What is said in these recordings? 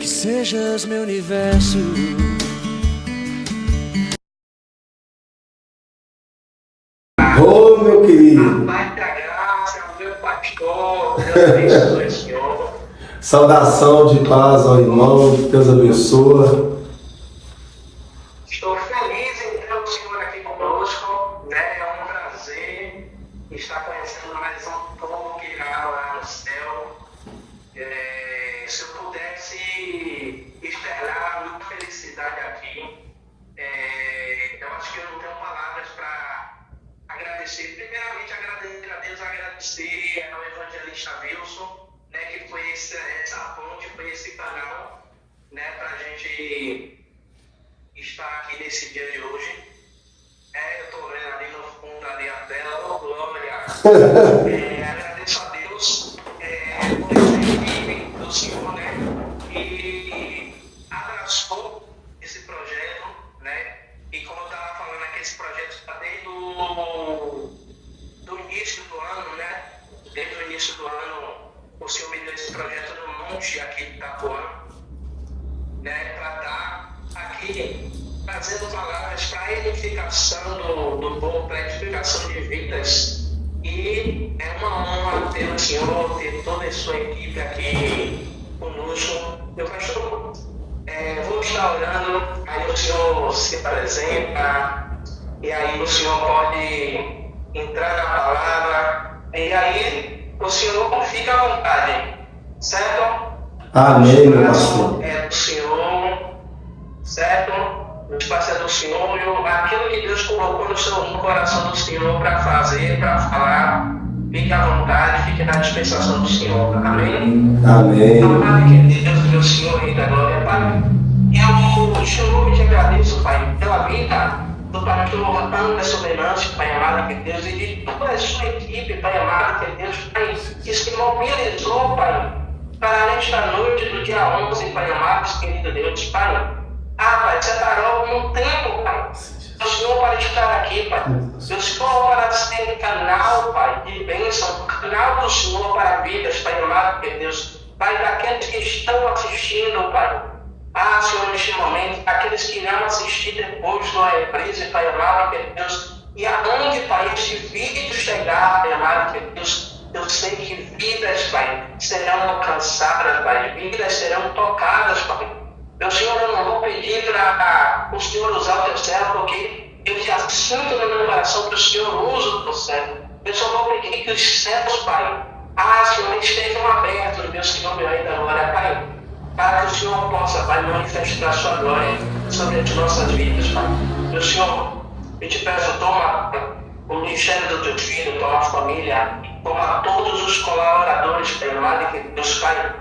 que sejas meu universo. Ô, meu querido. Pai da graça, meu pastor, Deus abençoe o Senhor. Saudação de paz ao irmão, Deus abençoa. Estou feliz em ter o Senhor aqui conosco, né? É um prazer estar conhecendo mais um povo que irá lá no céu. Se eu pudesse externar a minha felicidade aqui, eu acho que eu não tenho palavras para agradecer. Primeiramente, agradecer a Deus, agradecer ao evangelista Wilson, né, que foi essa ponte, foi esse canal, né, para a gente estar aqui nesse dia de hoje. Eu estou vendo ali no fundo ali a tela, oh, glória. Agradeço a Deus por essa equipe do Senhor, né, que abraçou esse projeto, né, e como eu estava falando aqui, esse projeto está desde do início do ano, né, desde o início do ano, o Senhor me deu esse projeto no monte aqui de Itapuã, né, para estar aqui trazendo palavras para a edificação do povo, para a edificação de vidas. E é uma honra ter o Senhor, ter toda a sua equipe aqui conosco. Meu pastor, vou estar orando, aí o Senhor se apresenta, e aí o Senhor pode entrar na palavra, e aí o Senhor fica à vontade, certo? Amém, meu pastor. É do Senhor, certo? O espaço é do Senhor, e aquilo que Deus colocou no coração do Senhor para fazer, para falar, fique à vontade, fique na dispensação do Senhor. Amém? Amém. Amado que Deus, meu Senhor, Rei da Glória, Pai. Eu te agradeço, Pai, pela vida do pastor Anderson Venâncio, Pai amado que Deus, e de toda a sua equipe, Pai amado que Deus, Pai, que se mobilizou, Pai, para nesta noite do dia 11, Pai amado, querido Deus, Pai. Pai, separou um tempo, Pai, o Senhor para estar aqui, Pai. O Senhor para ser canal, Pai, de bênção, canal do Senhor para vidas, Pai amado, que Deus, Pai, daqueles que estão assistindo, Pai. Senhor, neste momento, aqueles que irão assistir depois do reprise, Pai amado, que Deus, e aonde, Pai, este vídeo chegar, Pai amado, que Deus, eu sei que vidas, Pai, serão alcançadas, Pai, vidas serão tocadas, Pai. Meu Senhor, eu não vou pedir para o Senhor usar o teu servo, porque eu já sinto no meu coração que o Senhor usa o teu servo. Eu só vou pedir que os céus, Pai, Senhor, estejam abertos, meu Senhor, meu Rei da Glória, Pai, para que o Senhor possa, Pai, manifestar a sua glória sobre as nossas vidas, Pai. Meu Senhor, eu te peço, toma o ministério do teu filho, toma a família, toma todos os colaboradores, Pai, amado, que Deus, Pai,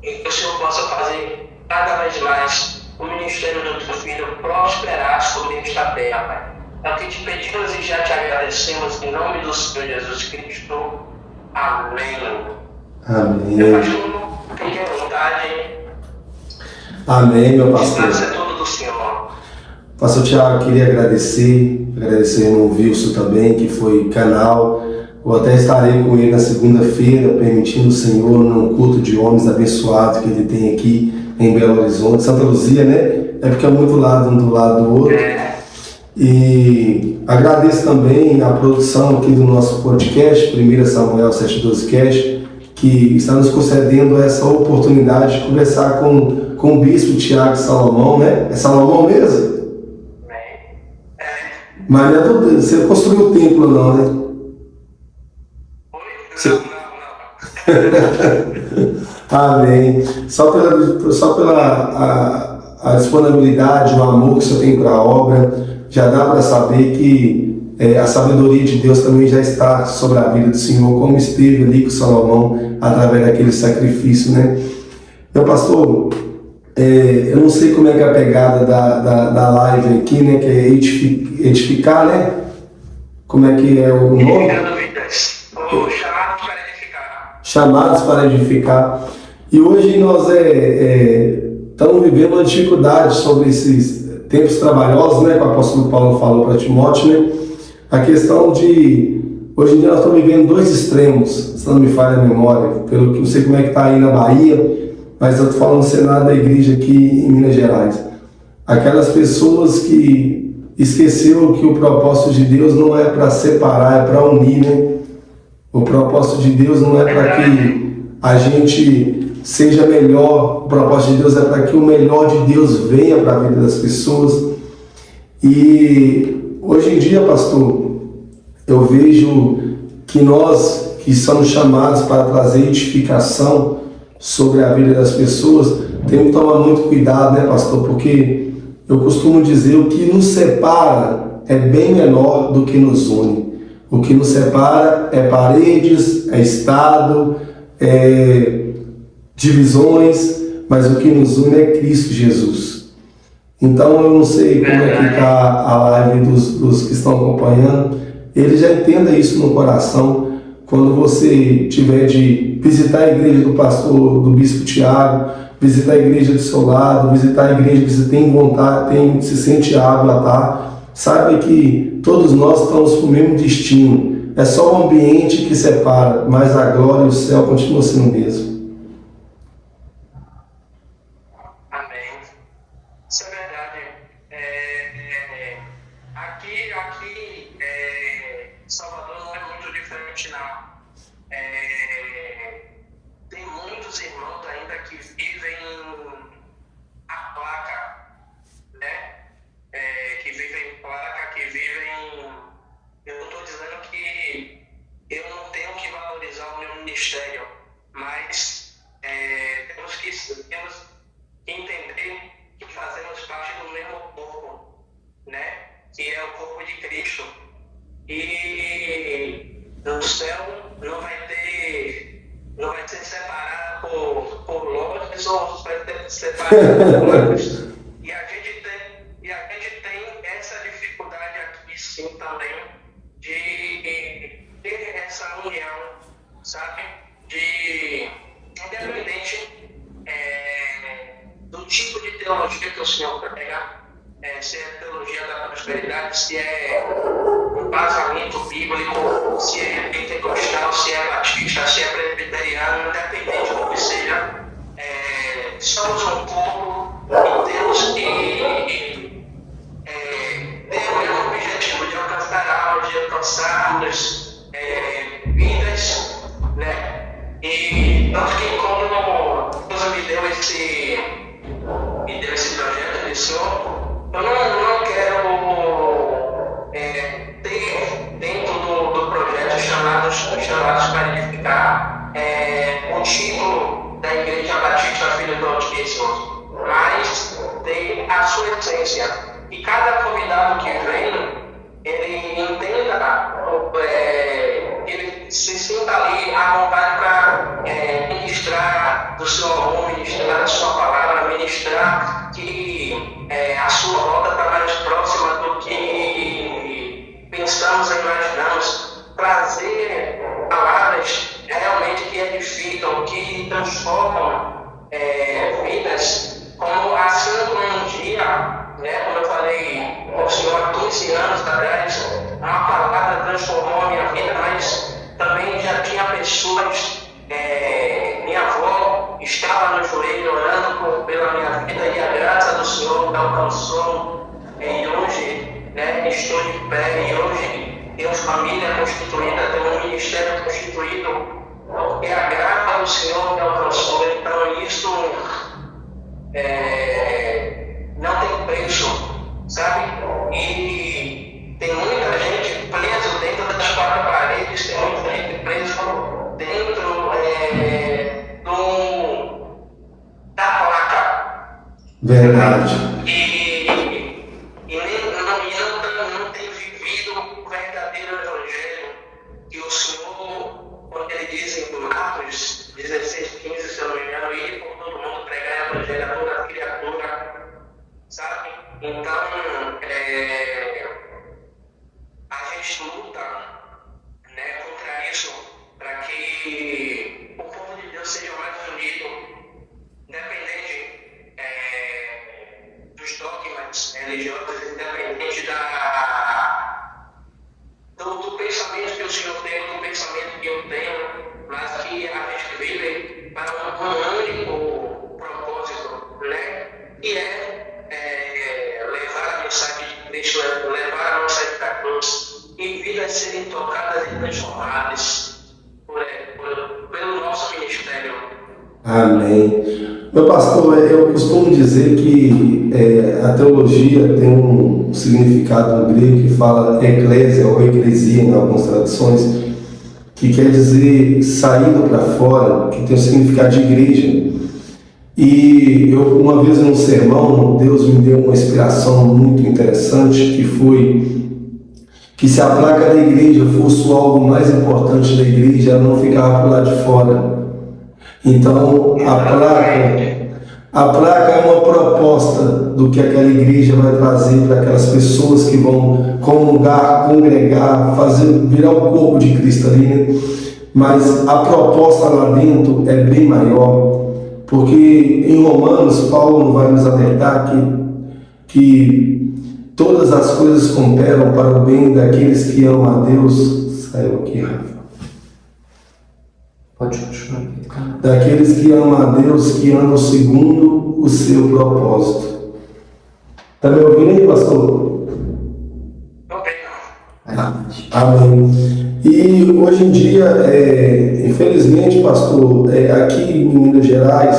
e que o Senhor possa fazer cada vez mais o ministério do teu filho prosperar sobre esta terra, Pai. É o que te pedimos e já te agradecemos em nome do Senhor Jesus Cristo. Amém. Amém. Meu pastor, fique à vontade. Amém, meu pastor. Isso é tudo do Senhor. Pastor Tiago, queria agradecer o irmão Wilson também, que foi canal. Eu até estarei com ele na segunda-feira, permitindo o Senhor, num culto de homens abençoado que ele tem aqui em Belo Horizonte, Santa Luzia, né? É porque é muito lado um do lado do outro. E agradeço também a produção aqui do nosso podcast, 1 Samuel 7:12 Cast, que está nos concedendo essa oportunidade de conversar com o bispo Tiago Salomão, né? É Salomão mesmo? Mas não é todo, você construiu o templo não, né? Amém. Só pela a disponibilidade, o amor que o Senhor tem para a obra, já dá para saber que a sabedoria de Deus também já está sobre a vida do Senhor, como esteve ali com Salomão, através daquele sacrifício, né? Meu pastor, eu não sei como é que é a pegada da live aqui, né? Que é edificar, né? Como é que é o nome? Chamados para edificar. E hoje nós estamos vivendo uma dificuldade sobre esses tempos trabalhosos, né, que o apóstolo Paulo falou para Timóteo, né? A questão de, hoje em dia nós estamos vivendo dois extremos, se não me falha a memória, pelo que não sei como é que está aí na Bahia, mas eu estou falando do Senado da igreja aqui em Minas Gerais. Aquelas pessoas que esqueceu que o propósito de Deus não é para separar, é para unir, né? O propósito de Deus não é para que a gente seja melhor, o propósito de Deus é para que o melhor de Deus venha para a vida das pessoas. E hoje em dia, pastor, eu vejo que nós que somos chamados para trazer edificação sobre a vida das pessoas, temos que tomar muito cuidado, né, pastor? Porque eu costumo dizer, o que nos separa é bem menor do que nos une. O que nos separa é paredes, é estado, é divisões, mas o que nos une é Cristo Jesus. Então eu não sei como é que está a live dos que estão acompanhando. Ele já entenda isso no coração. Quando você tiver de visitar a igreja do pastor, do bispo Tiago, visitar a igreja do seu lado, visitar a igreja que você tem vontade, se sente apto a estar, saiba que todos nós estamos com o mesmo destino. É só o ambiente que separa, mas a glória e o céu continuam sendo o mesmo. Amém. Isso é verdade. Aqui Salvador não é muito diferente, não. Tem muitos irmãos ainda que vivem a placa, né? Que vivem placa, que vivem... Eu não estou dizendo que eu não tenho que valorizar o meu ministério, mas temos que entender que fazemos parte do mesmo corpo, né? Que é o corpo de Cristo. E no céu não vai ser separado por lojas ou vai ser separado por lojas. E a gente tem essa dificuldade aqui sim também de ter essa união, sabe? Independente do tipo de teologia que o Senhor prega, se é teologia da prosperidade, se é um vazamento bíblico, se é pentecostal, se é batista, se é presbiteriano, independente do que seja, somos um corpo e temos que ter o mesmo objetivo de alcançar almas, de alcançarmos vidas, né? E tanto que quando Deus me deu esse projeto de Senhor, eu não quero ter dentro do projeto chamados para edificar o título da Igreja Batista Filho do Altíssimo, mas ter a sua essência. E cada convidado que vem, ele entenda, ele se sinta ali à vontade para ministrar do seu amor, ministrar da sua palavra, ministrar que a sua rota está mais próxima do que pensamos e imaginamos, trazer palavras realmente que edificam, que transformam vidas, como assim como um dia, né, como eu falei com o senhor há 15 anos atrás, uma palavra transformou a minha vida, mas também já tinha pessoas, minha avó estava no joelho orando pela minha vida e a graça do Senhor me alcançou, e hoje, né, estou de pé, e hoje temos família constituída, temos um ministério constituído, porque a graça do Senhor me alcançou. Então isso não tem preço, sabe? E tem muita gente presa dentro das quatro paredes, tem muita gente presa dentro da placa. Verdade. E não tem vivido o verdadeiro evangelho que o Senhor, quando ele diz em Marcos 16:15, se eu não me engano, ir por todo mundo pregar o evangelho a toda criatura, sabe? Então, a gente luta, né, contra isso, para que o povo de Deus seja mais unido, independente dos dogmas religiosos, independente do pensamento que o Senhor tem, do pensamento que eu tenho, mas que a gente vive para um único Amém. Meu pastor, eu costumo dizer que a teologia tem um significado no grego que fala eclésia ou eclesia em algumas traduções, que quer dizer saída para fora, que tem o significado de igreja. E eu, uma vez em um sermão, Deus me deu uma inspiração muito interessante, que foi que se a placa da igreja fosse algo mais importante da igreja, ela não ficava por lá de fora. Então, a placa é uma proposta do que aquela igreja vai trazer para aquelas pessoas que vão comungar, congregar, virar o corpo de Cristo ali, né? Mas a proposta lá dentro é bem maior, porque em Romanos, Paulo vai nos alertar que todas as coisas cooperam para o bem daqueles que amam a Deus. Saiu aqui, Rafa. Pode continuar. Daqueles que amam a Deus, que andam segundo o seu propósito. Está me ouvindo aí, pastor? Amém. E hoje em dia, infelizmente, pastor, aqui em Minas Gerais,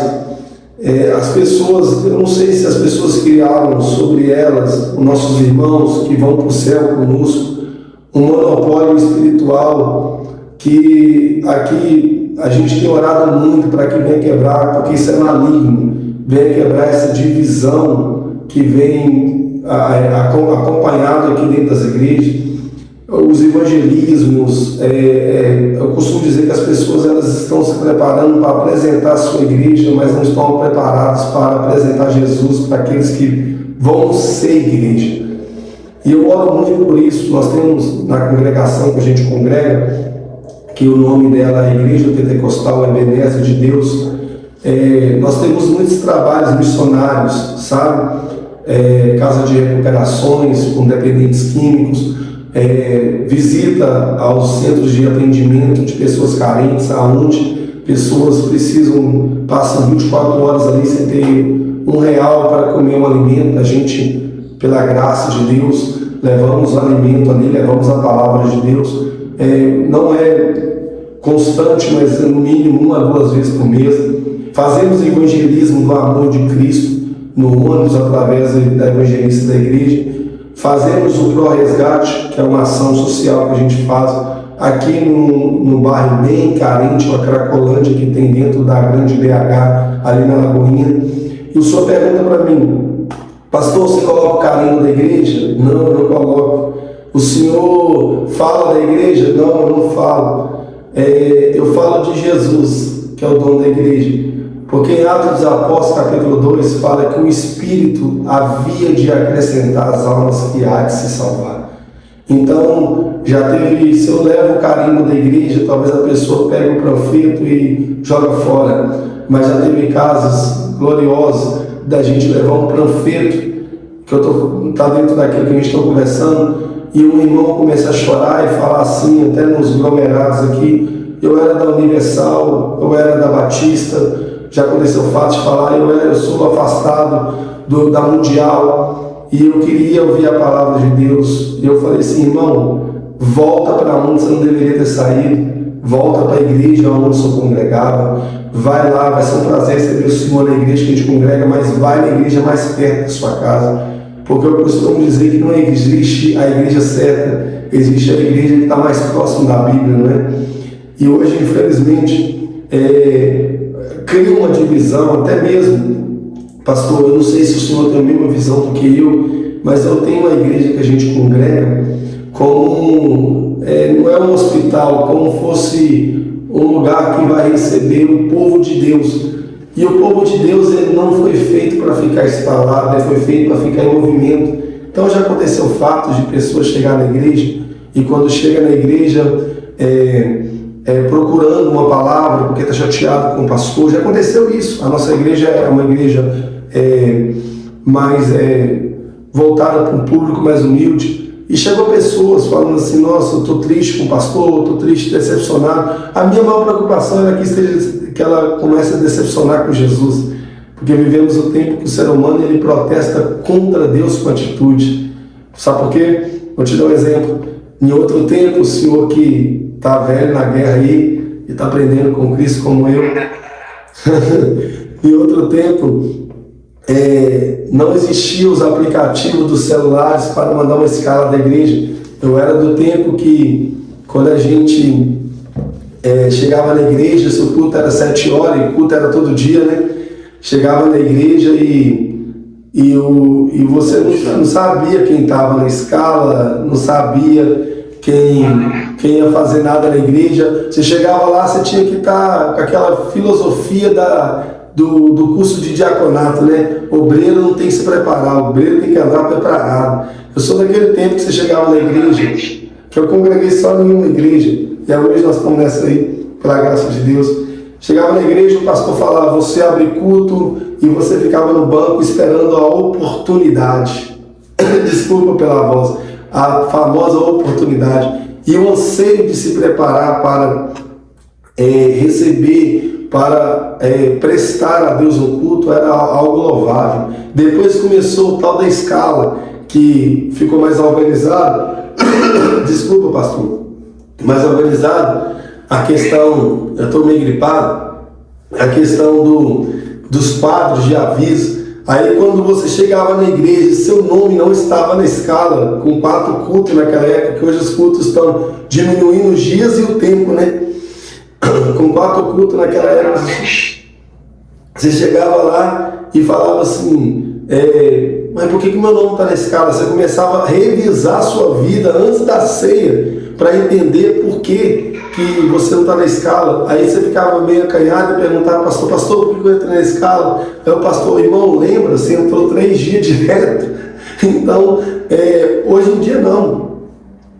as pessoas, eu não sei se as pessoas criaram sobre elas, os nossos irmãos que vão para o céu conosco, um monopólio espiritual que aqui a gente tem orado muito para que venha quebrar, porque isso é maligno, venha quebrar essa divisão que vem acompanhado aqui dentro das igrejas. Os evangelismos, eu costumo dizer que as pessoas elas estão se preparando para apresentar a sua igreja, mas não estão preparadas para apresentar Jesus para aqueles que vão ser igreja. E eu oro muito por isso. Nós temos na congregação que a gente congrega, que o nome dela é Igreja Pentecostal Ebenezer de Deus, nós temos muitos trabalhos missionários, sabe? Casa de recuperações com dependentes químicos, visita aos centros de atendimento de pessoas carentes, aonde pessoas passam 24 horas ali sem ter R$1 para comer um alimento. A gente, pela graça de Deus, levamos o alimento ali, levamos a palavra de Deus. Não é constante, mas no mínimo 1 a 2 vezes por mês. Fazemos evangelismo do amor de Cristo no ônibus através da evangelista da igreja. Fazemos o Pro Resgate, que é uma ação social que a gente faz aqui no bairro bem carente, a Cracolândia, que tem dentro da grande BH, ali na Lagoinha. E o senhor pergunta para mim: pastor, você coloca o carimbo da igreja? Não, eu não coloco. O senhor fala da igreja? Não, eu não falo. Eu falo de Jesus, que é o dono da igreja. Porque em Atos dos Apóstolos, capítulo 2, fala que o Espírito havia de acrescentar as almas que há de se salvar. Então, já teve, se eu levo o carimbo da igreja, talvez a pessoa pegue o panfleto e joga fora. Mas já teve casos gloriosos da gente levar um panfleto, que está dentro daquilo que a gente está conversando, e um irmão começa a chorar e falar assim, até nos aglomerados aqui: eu era da Universal, eu era da Batista. Já aconteceu o fato de falar: eu sou afastado da Mundial e eu queria ouvir a palavra de Deus. E eu falei assim: irmão, volta para onde você não deveria ter saído, volta para a igreja onde o senhor congregava, vai lá, vai ser um prazer receber o senhor na igreja que a gente congrega, mas vai na igreja mais perto da sua casa, porque eu costumo dizer que não existe a igreja certa, existe a igreja que está mais próximo da Bíblia, não é? E hoje, infelizmente, cria uma divisão, até mesmo, pastor, eu não sei se o senhor tem a mesma visão do que eu, mas eu tenho uma igreja que a gente congrega como, não é um hospital, como fosse um lugar que vai receber o povo de Deus. E o povo de Deus, ele não foi feito para ficar instalado, ele foi feito para ficar em movimento. Então já aconteceu fatos de pessoas chegar na igreja e quando chega na igreja procurando uma palavra porque está chateado com o pastor. Já aconteceu isso. A nossa igreja é uma igreja mais voltada para um público mais humilde. E chegou pessoas falando assim: nossa, eu estou triste com o pastor, estou triste, decepcionado. A minha maior preocupação é que ela comece a decepcionar com Jesus, porque vivemos o tempo que o ser humano ele protesta contra Deus com atitude. Sabe por quê? Vou te dar um exemplo. Em outro tempo, o senhor que está velho na guerra aí e está aprendendo com Cristo como eu, Em outro tempo, não existiam os aplicativos dos celulares para mandar uma escala da igreja. Eu era do tempo que, quando a gente chegava na igreja, se o culto era 7 horas, e o culto era todo dia, né? Chegava na igreja e você não sabia quem estava na escala, não sabia quem ia fazer nada na igreja. Você chegava lá, você tinha que estar com aquela filosofia do curso de diaconato, né? O obreiro não tem que se preparar, o obreiro tem que andar preparado. Eu sou daquele tempo que você chegava na igreja, que eu congreguei só em uma igreja, e hoje nós estamos nessa aí, pela graça de Deus. Chegava na igreja, o pastor falava, você abre culto, e você ficava no banco esperando a oportunidade. Desculpa pela voz. A famosa oportunidade. E o anseio de se preparar para receber, para prestar a Deus um culto era algo louvável. Depois começou o tal da escala, que ficou mais organizado. Desculpa, pastor. Mais organizado. A questão, eu estou meio gripado, a questão dos quadros de aviso. Aí quando você chegava na igreja, seu nome não estava na escala, com 4 cultos naquela época, que hoje os cultos estão diminuindo os dias e o tempo, né? Com 4 cultos naquela época, você chegava lá e falava assim, mas por que meu nome está na escala? Você começava a revisar a sua vida antes da ceia, para entender por que você não está na escala. Aí você ficava meio acanhado e perguntava, pastor, por que eu entrei na escala? Aí o pastor, irmão, lembra, você entrou 3 dias direto. Então, hoje em dia não.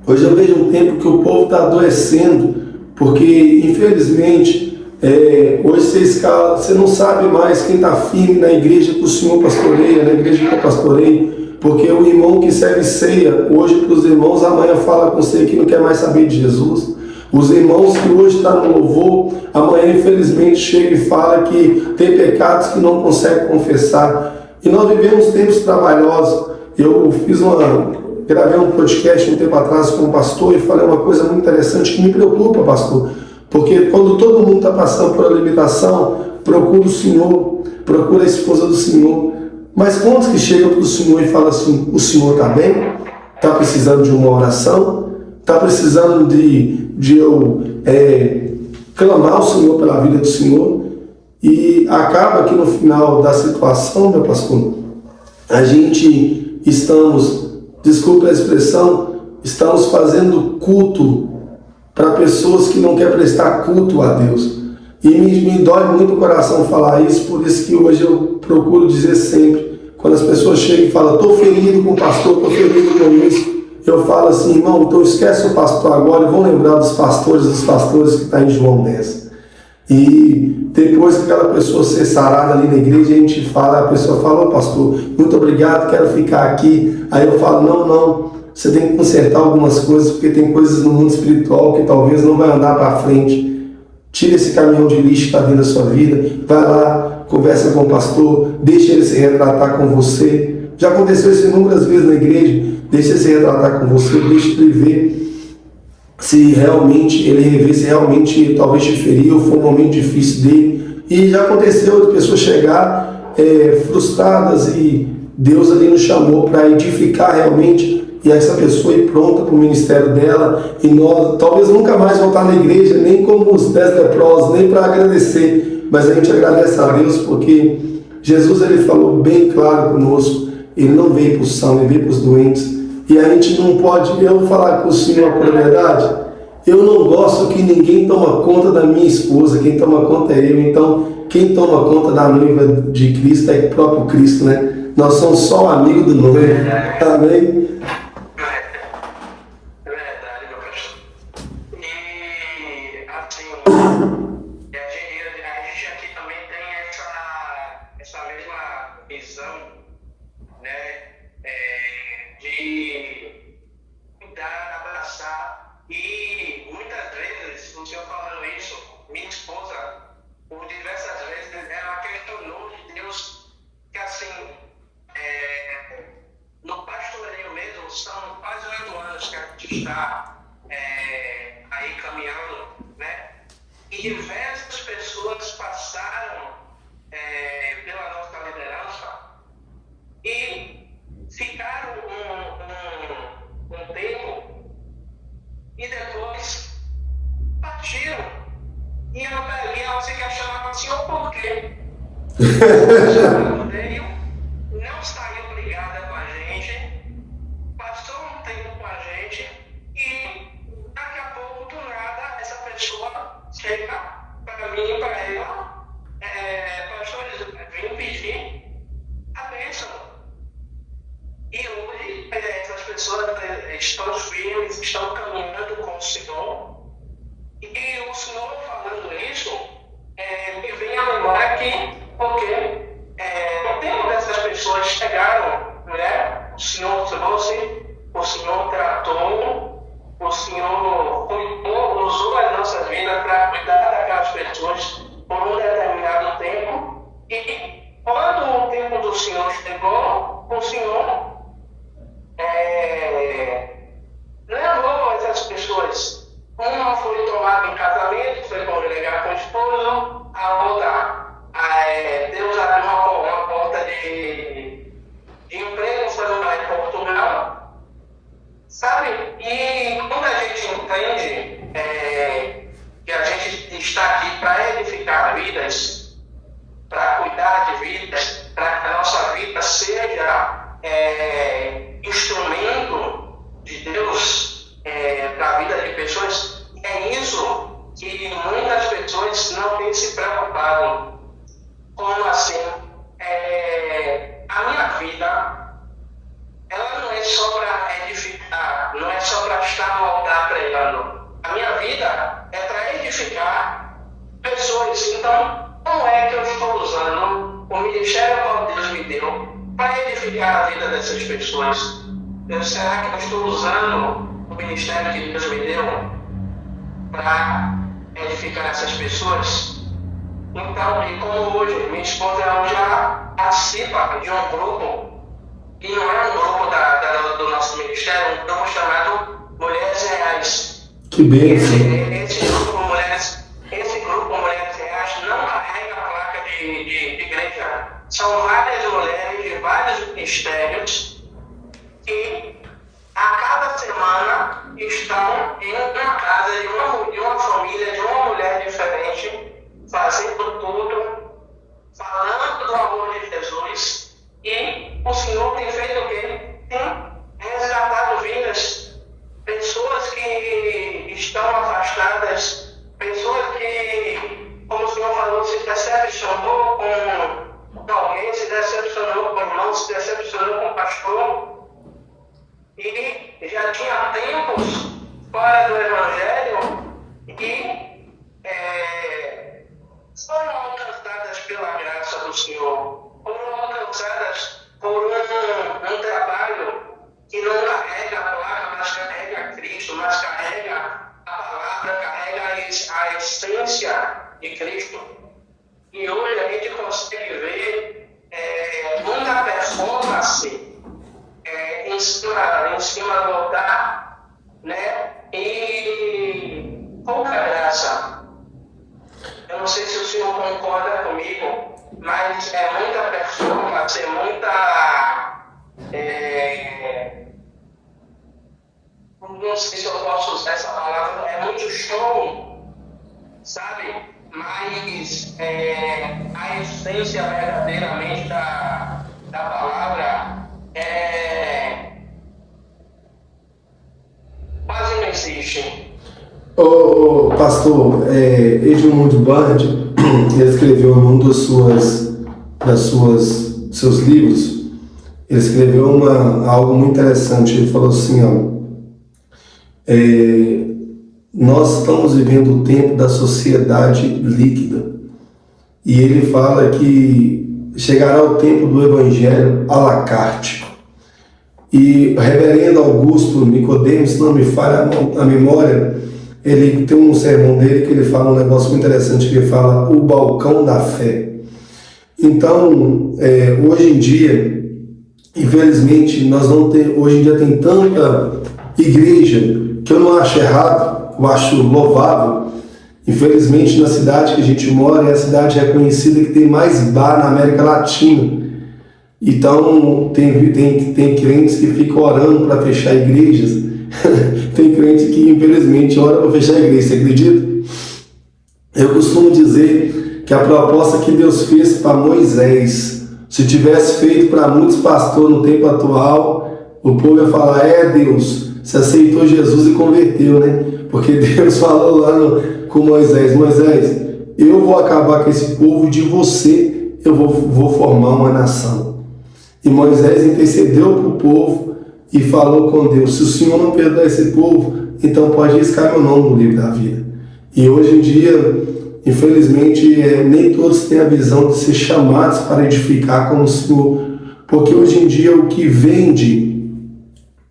Hoje eu vejo um tempo que o povo está adoecendo, porque, infelizmente, hoje você não sabe mais quem está firme na igreja que o Senhor pastoreia, na igreja que eu pastorei. Porque o irmão que serve ceia hoje para os irmãos, amanhã fala com você que não quer mais saber de Jesus. Os irmãos que hoje estão no louvor, amanhã infelizmente chega e fala que tem pecados que não consegue confessar. E nós vivemos tempos trabalhosos. Eu gravei um podcast um tempo atrás com um pastor e falei uma coisa muito interessante que me preocupa, pastor. Porque quando todo mundo está passando por uma limitação, procura o Senhor, procura a esposa do Senhor. Mas quantos que chegam para o Senhor e falam assim, o Senhor está bem? Está precisando de uma oração? Está precisando de eu clamar ao Senhor pela vida do Senhor? E acaba que no final da situação, meu pastor, a gente desculpa a expressão, estamos fazendo culto para pessoas que não querem prestar culto a Deus. E me dói muito o coração falar isso, por isso que hoje eu procuro dizer sempre, quando as pessoas chegam e falam, estou ferido com o pastor, estou ferido com isso, eu falo assim, irmão, então esquece o pastor agora e vão lembrar dos pastores que estão em João 10. E depois que aquela pessoa ser sarada ali na igreja, a pessoa fala, pastor, muito obrigado, quero ficar aqui. Aí eu falo, não, você tem que consertar algumas coisas, porque tem coisas no mundo espiritual que talvez não vai andar para frente. Tira esse caminhão de lixo que está dentro da sua vida, vai lá, conversa com o pastor, deixa ele se retratar com você. Já aconteceu isso inúmeras vezes na igreja, deixa ele se retratar com você, deixa ele ver se realmente talvez te feriu, foi um momento difícil dele. E já aconteceu de pessoas chegar frustradas e Deus ali nos chamou para edificar realmente, e essa pessoa ir pronta para o ministério dela, e nós talvez nunca mais voltar na igreja, nem como os 10 leprosos, nem para agradecer, mas a gente agradece a Deus porque Jesus ele falou bem claro conosco, ele não veio para os sãos, ele veio para os doentes, e a gente não pode, eu vou falar com o Senhor por verdade, eu não gosto que ninguém toma conta da minha esposa, quem toma conta é eu, então quem toma conta da noiva de Cristo é o próprio Cristo, né? Nós somos só amigos do noivo, amém? Está aí caminhando, né? E diversas pessoas passaram o rodeio, não saiu brigada com a gente, passou um tempo com a gente e daqui a pouco, do nada, essa pessoa chega para mim e para ela, pastor, vim pedir a bênção. E hoje essas pessoas estão firmes, estão caminhando com o Senhor. E o Senhor falando isso, me vem à memória aqui, porque o tempo dessas pessoas chegaram, né? O Senhor trouxe, o Senhor tratou, o Senhor cuidou, usou as nossas vidas para cuidar daquelas pessoas por um determinado tempo. E quando o tempo do Senhor chegou, o Senhor levou essas pessoas. Uma foi tomada em casamento, foi congregar com o esposo, a outra, Deus abriu uma porta de emprego, foi lá em Portugal, sabe? E quando a gente entende que a gente está aqui para edificar vidas, para cuidar de vidas, para que a nossa vida seja instrumento de Deus para a vida de pessoas, é isso que muitas pessoas não têm se preocupado. Como assim? A minha vida, ela não é só para edificar, não é só para estar no altar pregando. A minha vida é para edificar pessoas. Então, como é que eu estou usando o ministério que Deus me deu para edificar a vida dessas pessoas? Será que eu estou usando o ministério que Deus me deu para edificar essas pessoas? Então, e como hoje minha esposa já participa de um grupo, que não é um grupo do nosso ministério, um grupo chamado Mulheres Reais. Que bênção! Esse grupo Mulheres Reais não carrega a placa de igreja. São várias mulheres de vários ministérios que a cada semana estão em uma casa de uma família, de uma mulher diferente, fazendo tudo, falando do amor de Jesus. E o Senhor tem feito o quê? Tem resgatado vidas, pessoas que estão afastadas, pessoas que, como o Senhor falou, se decepcionou com alguém, se decepcionou com o irmão, se decepcionou com o pastor. E já tinha tempos fora do Evangelho e foram alcançadas pela graça do Senhor, foram alcançadas por um trabalho que não carrega a placa, mas carrega Cristo, mas carrega a palavra, carrega a essência de Cristo. E hoje a gente consegue ver muita performance em cima do altar, né? E pouca graça. Eu não sei se o senhor concorda comigo, mas é muita performance, não sei se eu posso usar essa palavra, é muito show, sabe? Mas a essência verdadeiramente da palavra quase não existe. Pastor, Edmund Band, ele escreveu em um dos seus livros, ele escreveu algo muito interessante. Ele falou assim, nós estamos vivendo o tempo da sociedade líquida, e ele fala que chegará o tempo do evangelho à la carte. E o reverendo Augusto Nicodemos, se não me falha a memória, ele tem um sermão dele que ele fala um negócio muito interessante, que ele fala o balcão da fé. Então, hoje em dia, infelizmente, hoje em dia tem tanta igreja que eu não acho errado, eu acho louvável. Infelizmente, na cidade que a gente mora, é a cidade reconhecida que tem mais bar na América Latina. Então, tem crentes que ficam orando para fechar igrejas. Tem crente que, infelizmente, ora para fechar a igreja. Você acredita? Eu costumo dizer que a proposta que Deus fez para Moisés, se tivesse feito para muitos pastores no tempo atual, o povo ia falar: Deus, você aceitou Jesus e converteu, né? Porque Deus falou lá com Moisés: Moisés, eu vou acabar com esse povo, de você eu vou formar uma nação. E Moisés intercedeu para o povo e falou com Deus: se o Senhor não perdoar esse povo, então pode riscar meu nome no livro da vida. E hoje em dia, infelizmente, nem todos têm a visão de ser chamados para edificar como o Senhor, porque hoje em dia o que vende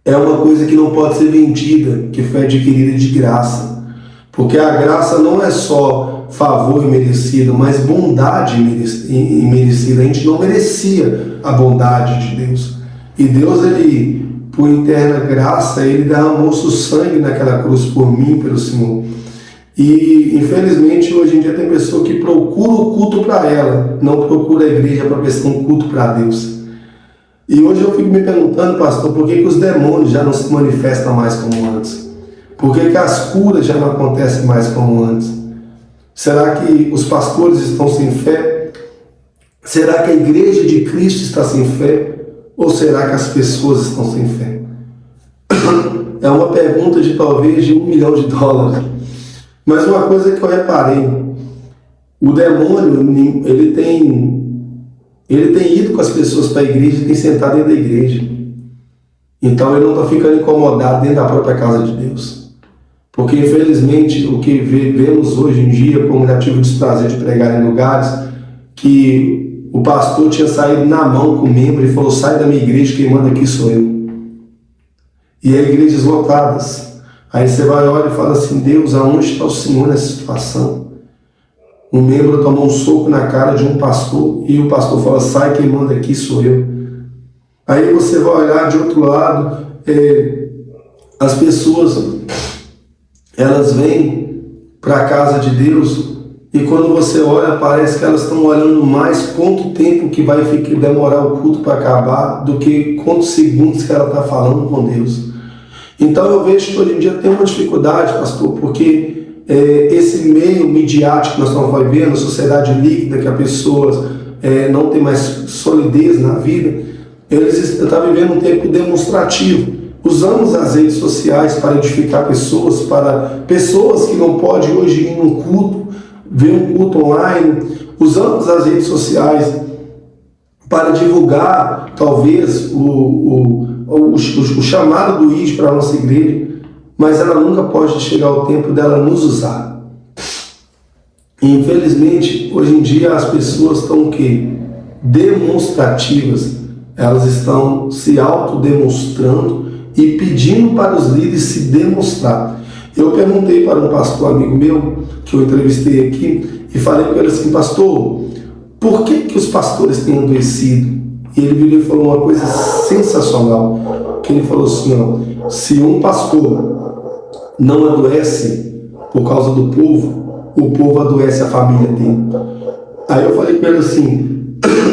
é uma coisa que não pode ser vendida, que foi adquirida de graça. Porque a graça não é só favor imerecido, mas bondade imerecida. A gente não merecia a bondade de Deus. E Deus, Ele, por interna graça, Ele derramou seu sangue naquela cruz por mim, pelo Senhor. E, infelizmente, hoje em dia tem pessoa que procura o culto para ela, não procura a igreja para prestar um culto para Deus. E hoje eu fico me perguntando, pastor, por que os demônios já não se manifestam mais como antes? Por que as curas já não acontecem mais como antes? Será que os pastores estão sem fé? Será que a igreja de Cristo está sem fé? Ou será que as pessoas estão sem fé? É uma pergunta de talvez de $1 milhão. Mas uma coisa que eu reparei, o demônio, ele tem ido com as pessoas para a igreja e tem sentado dentro da igreja. Então ele não está ficando incomodado dentro da própria casa de Deus. Porque infelizmente o que vemos hoje em dia, como já tive o desprazer de pregar em lugares, que o pastor tinha saído na mão com o membro e falou: sai da minha igreja, quem manda aqui sou eu. E aí igrejas lotadas. Aí você vai olhar e fala assim: Deus, aonde está o Senhor nessa situação? Um membro tomou um soco na cara de um pastor e o pastor fala: sai, quem manda aqui sou eu. Aí você vai olhar de outro lado, as pessoas, elas vêm para a casa de Deus e quando você olha, parece que elas estão olhando mais quanto tempo que vai demorar o culto para acabar do que quantos segundos que ela está falando com Deus. Então eu vejo que hoje em dia tem uma dificuldade, pastor, porque esse meio midiático que nós estamos vivendo, a sociedade líquida, que as pessoas não tem mais solidez na vida, eles estão vivendo um tempo demonstrativo. Usamos as redes sociais para edificar pessoas, para pessoas que não podem hoje ir num culto, ver um culto online. Usamos as redes sociais para divulgar, talvez, o chamado do ID para a nossa igreja, mas ela nunca pode chegar ao tempo dela nos usar. E, infelizmente, hoje em dia as pessoas estão o quê? Demonstrativas. Elas estão se autodemonstrando e pedindo para os líderes se demonstrar. Eu perguntei para um pastor amigo meu, que eu entrevistei aqui, e falei para ele assim: pastor, por que os pastores têm adoecido? E ele virou e falou uma coisa sensacional, que ele falou assim: ó, se um pastor não adoece por causa do povo, o povo adoece a família dele. Aí eu falei para ele assim: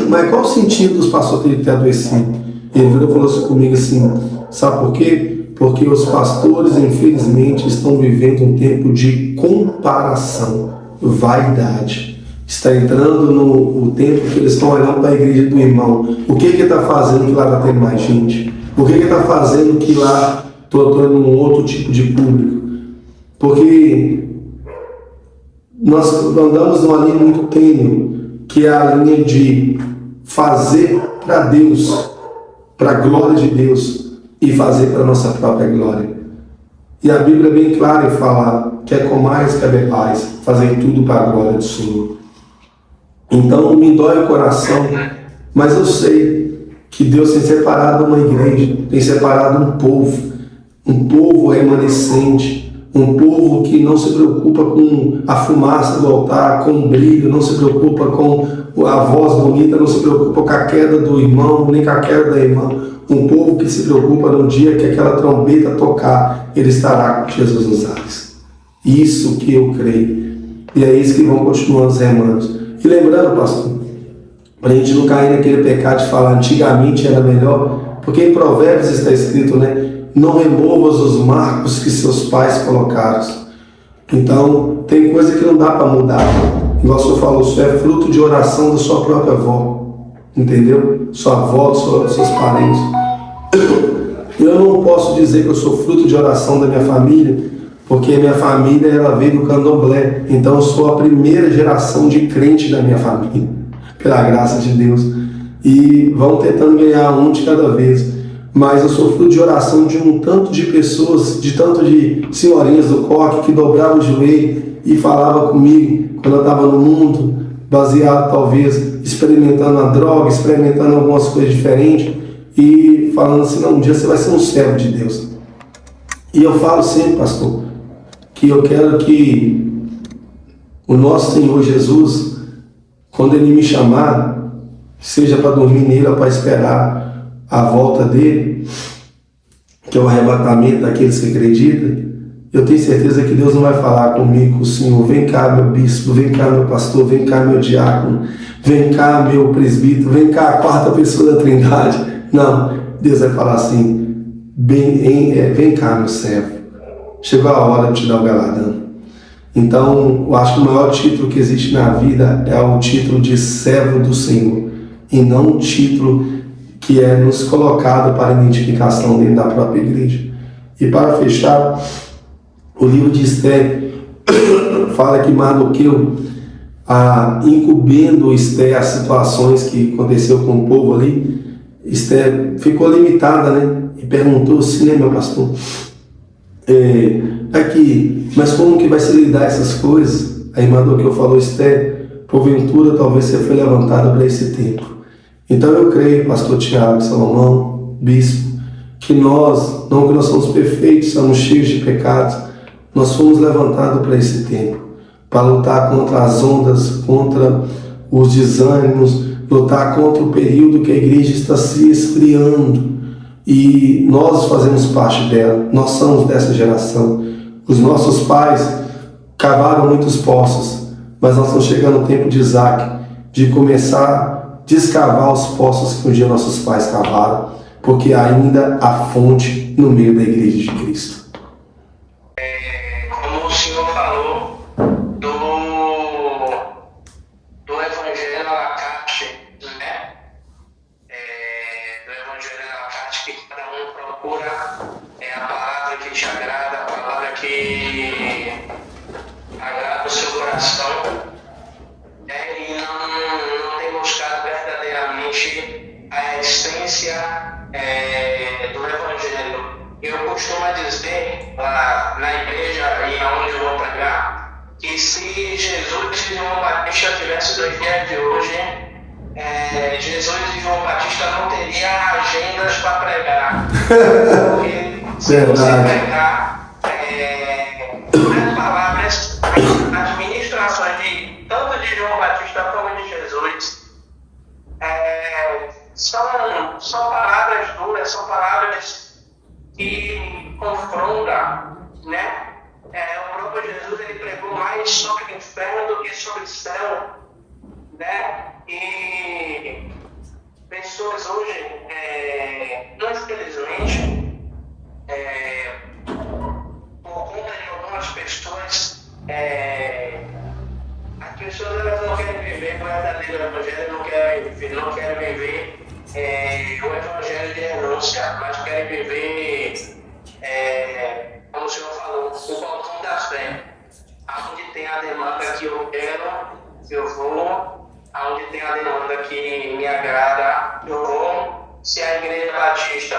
mas qual o sentido dos pastores terem adoecido? Ele virou e falou assim comigo assim: sabe por quê? Porque os pastores, infelizmente, estão vivendo um tempo de comparação, vaidade. Está entrando no tempo que eles estão olhando para a igreja do irmão. O que está fazendo que lá está tendo mais gente? O que está fazendo que lá estou tendo um outro tipo de público? Porque nós andamos numa linha muito tênue, que é a linha de fazer para Deus, para a glória de Deus, e fazer para a nossa própria glória. E a Bíblia é bem clara em falar: quer comais, quer bebais, fazer tudo para a glória do Senhor. Então me dói o coração, mas eu sei que Deus tem separado uma igreja, tem separado um povo remanescente, um povo que não se preocupa com a fumaça do altar, com o brilho, não se preocupa com a voz bonita, não se preocupa com a queda do irmão, nem com a queda da irmã. Um povo que se preocupa no dia que aquela trombeta tocar, ele estará com Jesus nos ares. Isso que eu creio. E é isso que vão continuar os remandos. E lembrando, pastor, para a gente não cair naquele pecado de falar antigamente era melhor, porque em Provérbios está escrito, né? Não removas os marcos que seus pais colocaram. Então, tem coisa que não dá para mudar. igual o senhor falou, o senhor é fruto de oração da sua própria avó, entendeu? Sua avó, seus parentes. Eu não posso dizer que eu sou fruto de oração da minha família, porque a minha família ela veio do candomblé, então eu sou a primeira geração de crente da minha família, pela graça de Deus, e vão tentando ganhar um de cada vez, mas eu sou fruto de oração de um tanto de pessoas, de tanto de senhorinhas do coque que dobravam o joelho e falava comigo quando eu estava no mundo, baseado talvez, experimentando a droga, experimentando algumas coisas diferentes, e falando assim, não, um dia você vai ser um servo de Deus. E eu falo sempre, pastor, que eu quero que o nosso Senhor Jesus, quando Ele me chamar, seja para dormir nele ou para esperar a volta dele, que é o arrebatamento daqueles que acreditam, eu tenho certeza que Deus não vai falar comigo, com o Senhor, vem cá meu bispo, vem cá meu pastor, vem cá meu diácono, vem cá meu presbítero, vem cá a quarta pessoa da Trindade. Não, Deus vai falar assim, vem cá meu servo, chegou a hora de te dar o galardão. Então, eu acho que o maior título que existe na vida é o título de servo do Senhor, e não um título que é nos colocado para identificação dentro da própria igreja. E para fechar, o livro de Esther fala que Mardoqueu, incumbendo Esther as situações que aconteceu com o povo ali, Esther ficou limitada, né? E perguntou assim, né, meu pastor? Mas como que vai se lidar essas coisas? Aí Mardoqueu falou, Esther, porventura talvez você foi levantada para esse tempo. Então eu creio, pastor Tiago, Salomão, bispo, que nós, não que nós somos perfeitos, somos cheios de pecados, nós fomos levantados para esse tempo, para lutar contra as ondas, contra os desânimos, lutar contra o período que a igreja está se esfriando, e nós fazemos parte dela, nós somos dessa geração. Os nossos pais cavaram muitos poços, mas nós estamos chegando no tempo de Isaac, de começar a descavar os poços que um dia nossos pais cavaram, porque ainda há fonte no meio da igreja de Cristo. Como o senhor falou do Evangelho à la carte, né? Do Evangelho à la carte, que cada um procura a palavra que te agrada, a palavra que agrada o seu coração, e não tem buscado verdadeiramente a essência do Evangelho. Eu costumo dizer lá na igreja e onde eu vou pregar, que se Jesus e João Batista tivessem nos dias de hoje, Jesus e João Batista não teriam agendas para pregar. Porque se você pegar as palavras, as ministrações tanto de João Batista como de Jesus, são palavras duras, são palavras que confrontam, né? O próprio Jesus ele pregou mais sobre o inferno do que sobre o céu, né? E pessoas hoje, infelizmente, por conta de algumas pessoas, as pessoas elas não querem viver o verdadeiro evangelho, não querem viver o evangelho de renúncia, mas querem viver, como o senhor falou, o balcão da fé. Aonde tem a demanda que eu quero, eu vou. Aonde tem a demanda que me agrada, eu vou. Se a igreja batista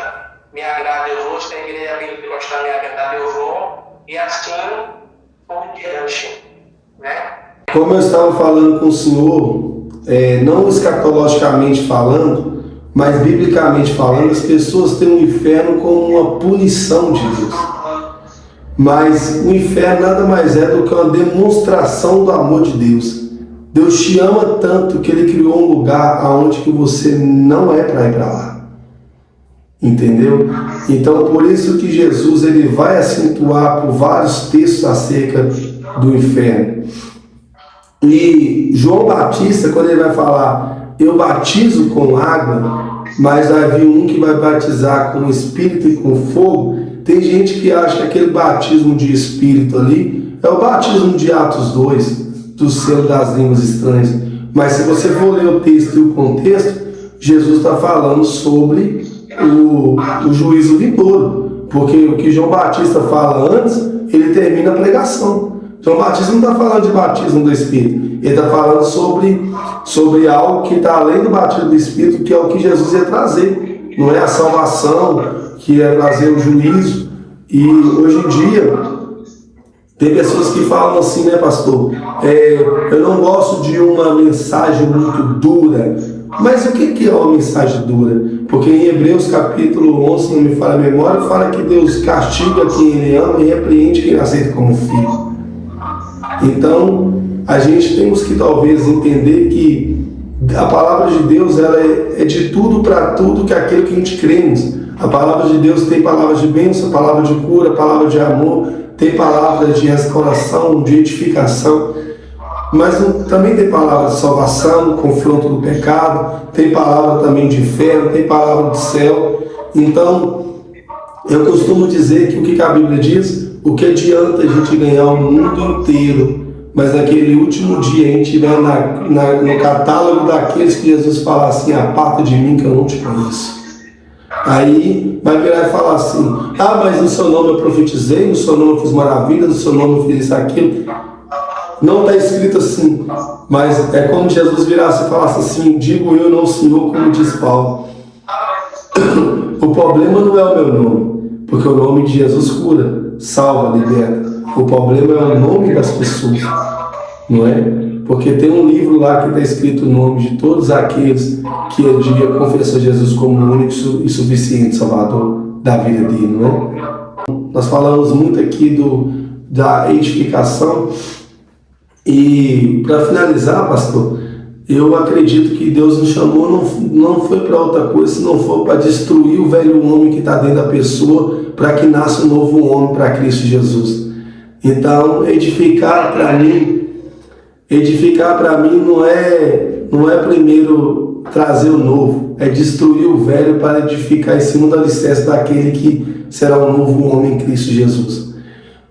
me agrada, eu vou. Se a igreja pentecostal me agrada, eu vou. E assim por diante, né? Como eu estava falando com o senhor, não escatologicamente falando, mas biblicamente falando, as pessoas têm o inferno como uma punição de Deus. Mas o inferno nada mais é do que uma demonstração do amor de Deus. Deus te ama tanto que Ele criou um lugar onde que você não é para ir para lá. Entendeu? Então, por isso que Jesus ele vai acentuar por vários textos acerca do inferno. E João Batista, quando ele vai falar, eu batizo com água, mas vai vir um que vai batizar com espírito e com fogo, tem gente que acha que aquele batismo de espírito ali é o batismo de Atos 2, do selo das línguas estranhas. Mas se você for ler o texto e o contexto, Jesus está falando sobre o juízo vindouro. Porque o que João Batista fala antes, ele termina a pregação. João Batista não está falando de batismo do Espírito. Ele está falando sobre algo que está além do batismo do Espírito, que é o que Jesus ia trazer. Não é a salvação, que ia trazer o juízo. E hoje em dia, tem pessoas que falam assim, né, pastor? Eu não gosto de uma mensagem muito dura. Mas o que é uma mensagem dura? Porque em Hebreus capítulo 11, se não me falha a memória, fala que Deus castiga quem Ele ama e repreende quem aceita como filho. Então, a gente temos que talvez entender que a palavra de Deus ela é de tudo para tudo que aquilo que a gente cremos. A palavra de Deus tem palavras de bênção, palavra de cura, palavra de amor, tem palavras de restauração, de edificação, mas também tem palavra de salvação, confronto do pecado, tem palavra também de inferno, tem palavra do céu. Então, eu costumo dizer que o que a Bíblia diz, o que adianta a gente ganhar o mundo inteiro, mas naquele último dia a gente estiver no catálogo daqueles que Jesus fala assim, aparta de mim que eu não te conheço. Aí vai virar e falar assim, mas no seu nome eu profetizei, no seu nome eu fiz maravilhas, no seu nome eu fiz isso, aquilo. Não está escrito assim, mas é como Jesus virasse e falasse assim, digo eu, não o Senhor, como diz Paulo. O problema não é o meu nome, porque o nome de Jesus cura, salva, liberta. O problema é o nome das pessoas, não é? Porque tem um livro lá que está escrito o nome de todos aqueles que um dia confessou Jesus como o único e suficiente Salvador da vida dele, não é? Nós falamos muito aqui da edificação e, para finalizar, pastor, eu acredito que Deus nos chamou, não foi para outra coisa, se não for para destruir o velho homem que está dentro da pessoa, para que nasça um novo homem para Cristo Jesus. Então, edificar para mim não é primeiro trazer o novo, é destruir o velho para edificar em cima do alicerce daquele que será um novo homem em Cristo Jesus.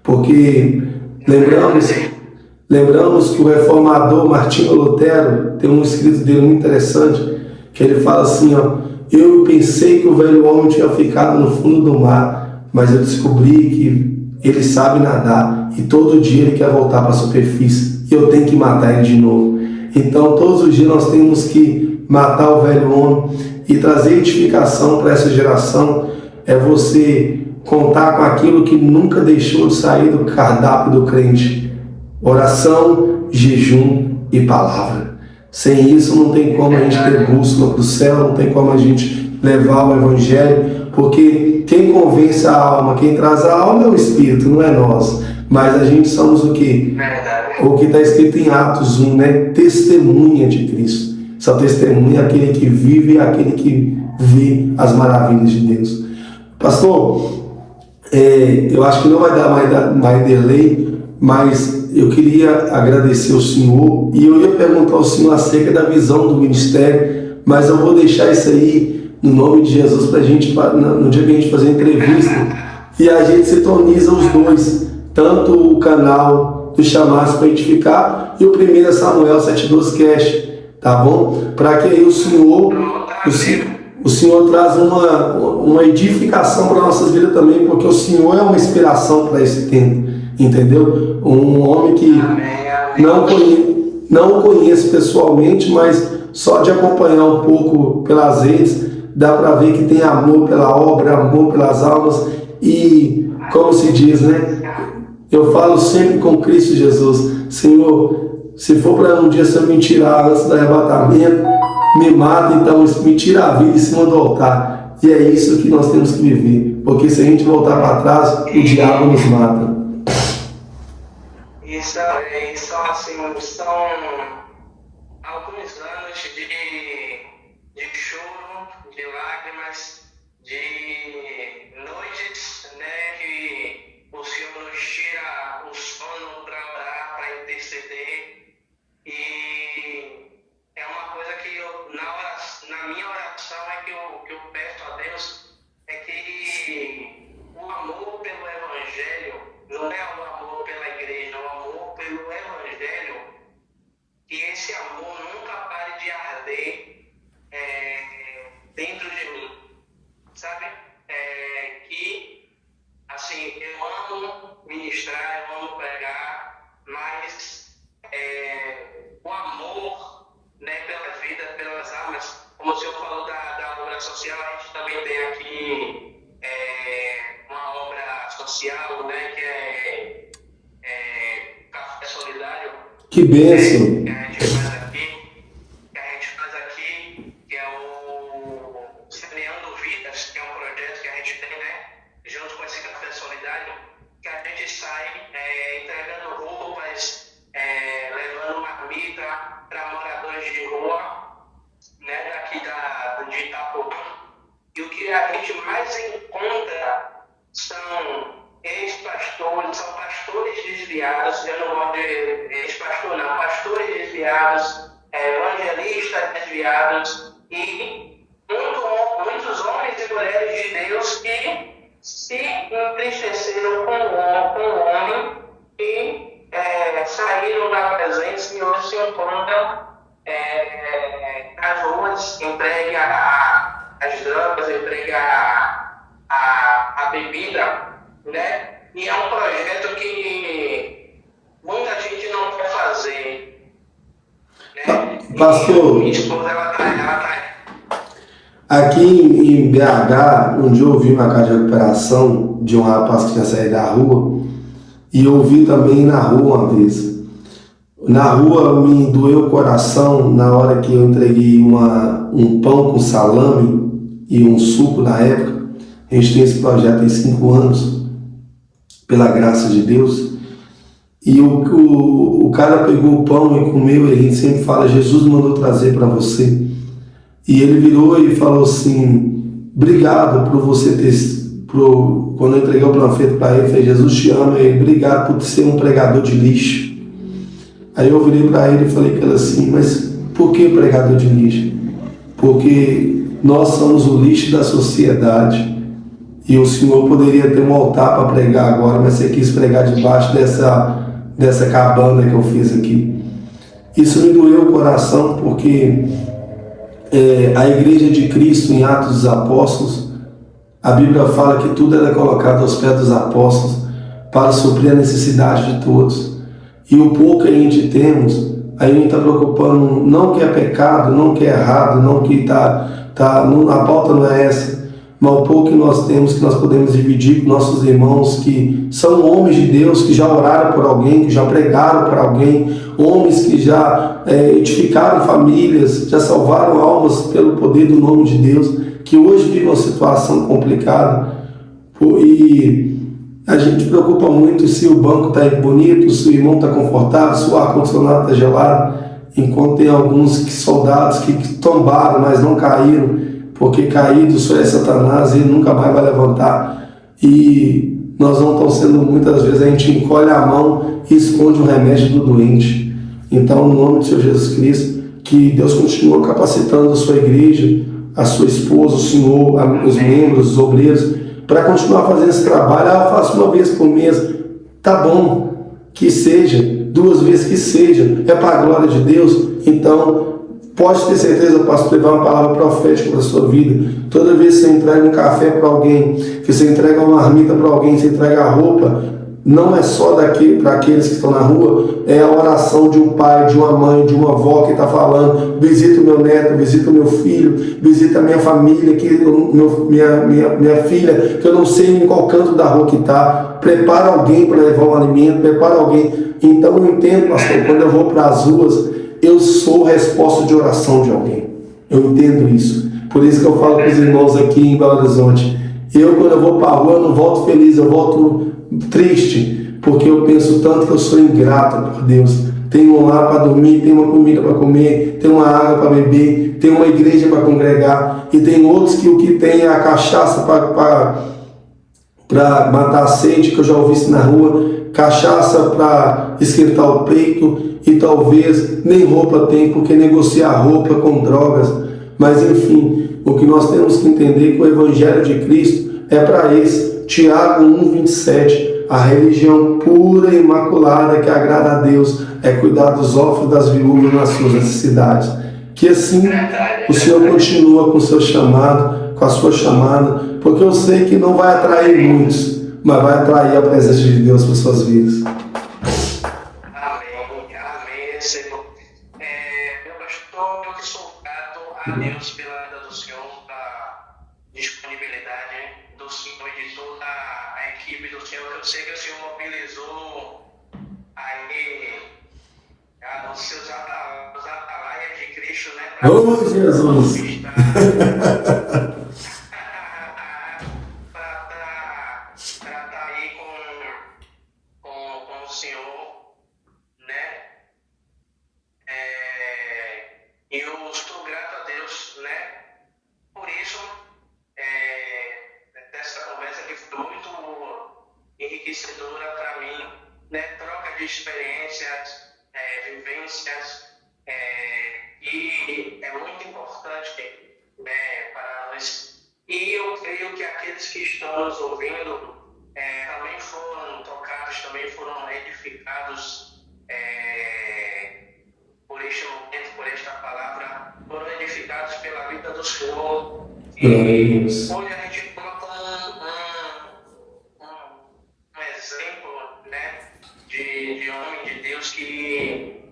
Porque lembramos que o reformador Martinho Lutero tem um escrito dele muito interessante, que ele fala assim, eu pensei que o velho homem tinha ficado no fundo do mar, mas eu descobri que ele sabe nadar e todo dia ele quer voltar para a superfície e eu tenho que matar ele de novo. Então todos os dias nós temos que matar o velho homem e trazer edificação para essa geração. É você contar com aquilo que nunca deixou de sair do cardápio do crente: oração, jejum e palavra. Sem isso não tem como a gente ter bússola para o céu, não tem como a gente levar o evangelho, porque quem convence a alma, quem traz a alma é o Espírito, não é nós. Mas a gente somos o quê? O que está escrito em Atos 1, né? Testemunha de Cristo. Essa testemunha é aquele que vive e aquele que vê as maravilhas de Deus. Pastor, eu acho que não vai dar mais delay, mas eu queria agradecer ao senhor e eu ia perguntar ao senhor acerca da visão do ministério, mas eu vou deixar isso aí no nome de Jesus para a gente, no dia que a gente fazer a entrevista, e a gente sintoniza os dois, tanto o canal do Chamados para Edificar e o 1 Samuel 7:12 Cast, tá bom? Para que aí o Senhor traz uma edificação para nossas vidas também, porque o Senhor é uma inspiração para esse tempo, entendeu? Um homem que não conheço pessoalmente, mas só de acompanhar um pouco pelas redes, dá para ver que tem amor pela obra, amor pelas almas e, como se diz, né? Eu falo sempre com Cristo Jesus: Senhor, se for para um dia você me tirar antes do arrebatamento, me mata, então me tira a vida em cima do altar. E é isso que nós temos que viver, porque se a gente voltar para trás, o diabo nos mata. Isso assim, são alguns anos de choro, de lágrimas, de noites, né, que o Senhor nos tira o sono para orar, para interceder. E é uma coisa que na minha oração é que eu peço a Deus, é que o amor pelo Evangelho não é o amor pela igreja, o amor pelo Evangelho mas como o senhor falou da obra social, a gente também tem aqui uma obra social, né, que é Café Solidário. Que bênção! Que a gente faz aqui, que é o Semeando Vidas, que é um projeto que a gente tem, né, junto com esse Café Solidário, que a gente sai entregando roupas, levando marmita para moradores de rua, né, daqui de Itaporã. E o que a gente mais encontra são ex-pastores, são pastores desviados, eu não gosto de ex-pastor não, pastores desviados, evangelistas desviados e muitos homens e mulheres de Deus que se entristeceram com o homem e saíram da presença e hoje se encontram nas ruas, entregue as drogas, entregue a bebida, né? E é um projeto que muita gente não quer fazer, né? Pastor, Minha esposa, ela tá. aqui em BH, um dia eu ouvi uma casa de recuperação de um rapaz que tinha saído da rua, e eu ouvi também na rua uma vez. Na rua me doeu o coração na hora que eu entreguei um pão com salame e um suco na época. A gente tem esse projeto há 5 anos, pela graça de Deus. E o cara pegou o pão e comeu, e a gente sempre fala, Jesus mandou trazer para você. E ele virou e falou assim, obrigado por você quando eu entreguei o panfleto para ele, falei, Jesus te ama, e obrigado por ser um pregador de lixo. Aí eu virei para ele e falei para ele assim, mas por que pregador de lixo? Porque nós somos o lixo da sociedade. E o Senhor poderia ter um altar para pregar agora, mas você quis pregar debaixo dessa cabana que eu fiz aqui. Isso me doeu o coração, porque a Igreja de Cristo, em Atos dos Apóstolos, a Bíblia fala que tudo era colocado aos pés dos apóstolos para suprir a necessidade de todos. E o pouco que a gente temos, a gente está preocupando, não que é pecado, não que é errado, não que a pauta não é essa, mas o pouco que nós temos, que nós podemos dividir com nossos irmãos que são homens de Deus, que já oraram por alguém, que já pregaram por alguém, homens que já edificaram famílias, já salvaram almas pelo poder do nome de Deus, que hoje vivem uma situação complicada. E a gente preocupa muito se o banco está bonito, se o irmão está confortável, se o ar-condicionado está gelado, enquanto tem alguns soldados que tombaram, mas não caíram, porque caído só é Satanás e ele nunca mais vai levantar. E nós não estamos sendo, muitas vezes a gente encolhe a mão e esconde o remédio do doente. Então, no nome do Senhor Jesus Cristo, que Deus continue capacitando a sua igreja, a sua esposa, o Senhor, os membros, os obreiros, para continuar fazendo esse trabalho. Eu faço uma vez por mês, tá bom, que seja, 2 vezes que seja, é para a glória de Deus. Então, pode ter certeza, eu posso levar uma palavra profética para a sua vida. Toda vez que você entrega um café para alguém, que você entrega uma marmita para alguém, você entrega a roupa, não é só para aqueles que estão na rua, é a oração de um pai, de uma mãe, de uma avó que está falando, visita o meu neto, visita o meu filho, visita a minha família, minha filha, que eu não sei em qual canto da rua que está, prepara alguém para levar um alimento, prepara alguém. Então eu entendo, pastor, quando eu vou para as ruas, eu sou resposta de oração de alguém. Eu entendo isso. Por isso que eu falo com os irmãos aqui em Belo Horizonte. Quando eu vou para a rua, eu não volto feliz, eu volto triste, porque eu penso tanto que eu sou ingrato por Deus. Tenho um lar para dormir, tenho uma comida para comer, tenho uma água para beber, tenho uma igreja para congregar, e tem outros que o que tem é a cachaça para matar a sede, que eu já ouvi isso na rua, cachaça para esquentar o peito, e talvez nem roupa tem, porque negocia a roupa com drogas. Mas enfim, o que nós temos que entender é que o Evangelho de Cristo é para esse. Tiago 1,27, a religião pura e imaculada que agrada a Deus é cuidar dos órfãos e das viúvas nas suas necessidades. Que assim o Senhor continua com o seu chamado, com a sua chamada, porque eu sei que não vai atrair muitos, mas vai atrair a presença de Deus para suas vidas. Amém, Senhor. Meu pastor, eu que sou grato a Deus pela vida do Senhor, pela disponibilidade do Senhor e de toda a equipe do Senhor, que eu sei que o Senhor mobilizou aí os seus atalaias de Cristo, né? Ô, Jesus! Para estar aí com o Senhor, né? E eu estou grato a Deus, né? Por isso, dessa conversa que foi muito enriquecedora para mim, né? Troca de experiências, vivências, e é muito importante, né, para nós. E eu creio que aqueles que estão nos ouvindo também foram tocados, também foram edificados por este momento, por esta palavra, foram edificados pela vida do Senhor. E hoje a gente coloca um exemplo, né, de homem de Deus que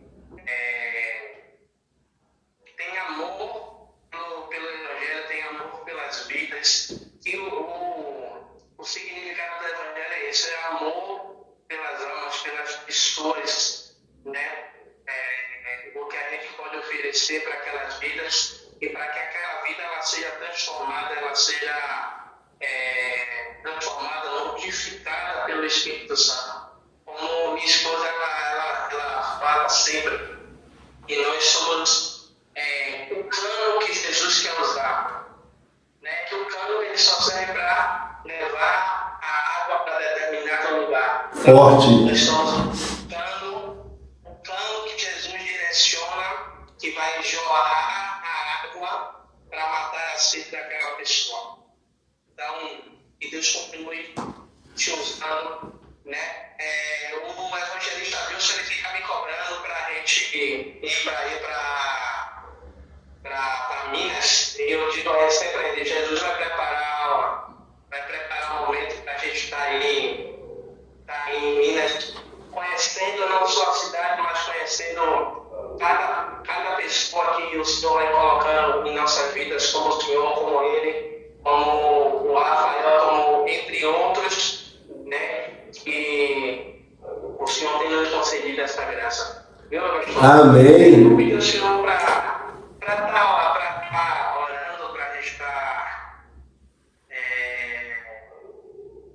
tem amor pelo Evangelho, tem amor pelas vidas. E o significado do Evangelho é esse, é amor pelas almas, pelas pessoas, né? O que a gente pode oferecer para aquelas vidas e para que aquela vida ela seja transformada, ela seja transformada, modificada pelo Espírito Santo. Como minha esposa ela fala sempre que nós somos o cano que Jesus quer usar, né? Que o cano ele só serve para levar a água para determinado lugar. Forte. Nós somos o cano que Jesus direciona, que vai jorrar a água para matar a sede daquela pessoa. Então, que Deus continue te usando, né? O evangelista Wilson ele fica me cobrando para a gente ir para Minas. E eu digo sempre, Jesus vai preparar um momento para a gente estar aí em Minas, conhecendo não só a cidade, mas conhecendo cada pessoa que o Senhor vai colocando em nossas vidas, como o Senhor, como ele, como o Rafael, como entre outros, né? Que o Senhor tem nos concedido essa graça. Meu pastor, Amém. eu pedi ao Senhor para estar orando, para a gente estar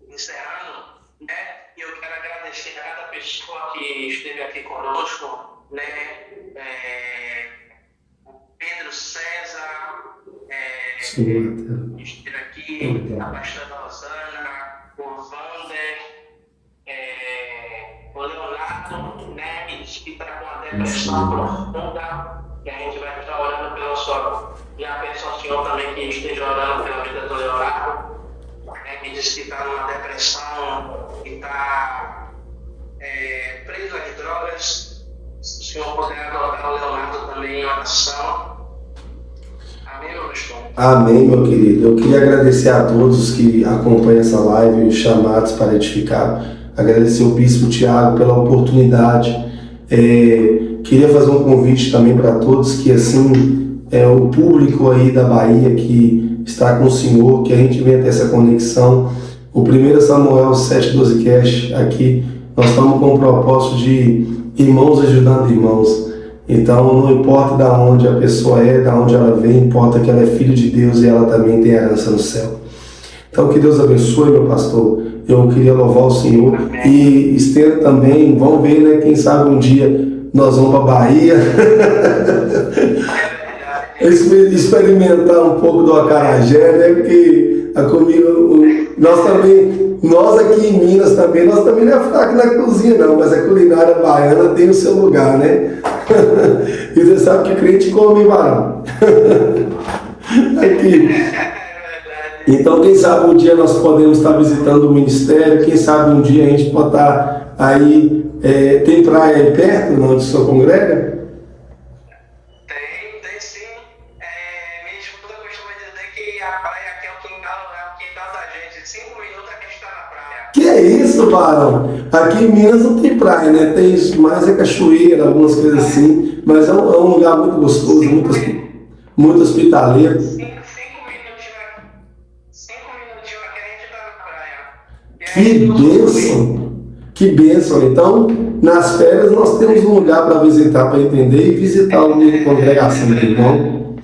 encerrando, né? E eu quero agradecer a cada pessoa que esteve aqui conosco, né? O Pedro César, esteve aqui, a pastora Rosana, o Vander, o Leonardo, né? Que diz que está com uma depressão profunda, que a gente vai estar orando pela sua. E a peço ao Senhor também que esteja orando pela vida do Leonardo, né? Que diz que está numa depressão, que está preso às drogas. Se o Senhor puder adotar o Leonardo também em oração. Amém, meu pastor? Amém, meu querido. Eu queria agradecer a todos que acompanham essa live, os chamados para edificar. Agradecer ao Bispo Tiago pela oportunidade. Queria fazer um convite também para todos que, assim, o público aí da Bahia que está com o Senhor, que a gente venha ter essa conexão. O 1 Samuel 7,12 Cash, aqui, nós estamos com o propósito de irmãos ajudando irmãos. Então, não importa de onde a pessoa de onde ela vem, importa que ela é filho de Deus e ela também tem herança no céu. Então, que Deus abençoe, meu pastor. Eu queria louvar o Senhor. E estendo também, vamos ver, né? Quem sabe um dia nós vamos para a Bahia experimentar um pouco do acarajé, né? Porque a comida, nós aqui em Minas também, nós também não é fraco na cozinha não, mas a culinária baiana tem o seu lugar, né? E você sabe que crente come, varão. Aqui. Então, quem sabe um dia nós podemos estar visitando o ministério, quem sabe um dia a gente pode estar aí. Tem praia aí perto, onde o senhor congrega? Tem sim. Minha esposa costuma dizer que a praia aqui é o quintal da gente. 5 minutos a gente está na praia. Que é isso, varão? Aqui em Minas não tem praia, né? Tem mais cachoeira, algumas coisas assim, mas é um lugar muito gostoso, muito hospitaleiro. 5 minutinhos aqui a gente tá na praia. Que bênção! Que bênção! Então, nas férias nós temos um lugar para visitar, para entender e visitar uma congregação do irmão.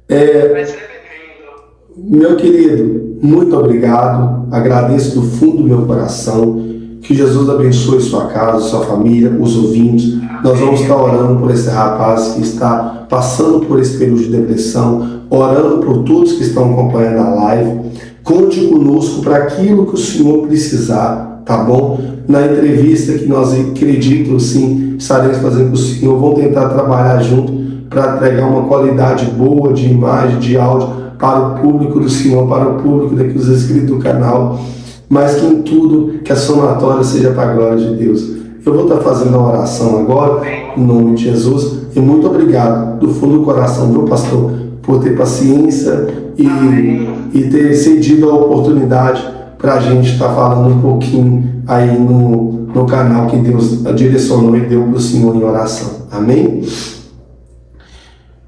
Vai ser bem-vindo. Meu querido, muito obrigado. Agradeço do fundo do meu coração. Que Jesus abençoe sua casa, sua família, os ouvintes. Nós vamos estar orando por esse rapaz que está passando por esse período de depressão, orando por todos que estão acompanhando a live. Conte conosco para aquilo que o Senhor precisar, tá bom? Na entrevista que nós acredito, sim, estaremos fazendo com o Senhor, vamos tentar trabalhar junto para entregar uma qualidade boa de imagem, de áudio para o público do Senhor, para o público daqui dos inscritos do canal, mas que em tudo, que a somatória seja para a glória de Deus. Eu vou estar fazendo a oração agora, em nome de Jesus, e muito obrigado do fundo do coração, meu pastor, por ter paciência e ter cedido a oportunidade para a gente estar falando um pouquinho aí no canal que Deus direcionou e deu para o Senhor em oração. Amém?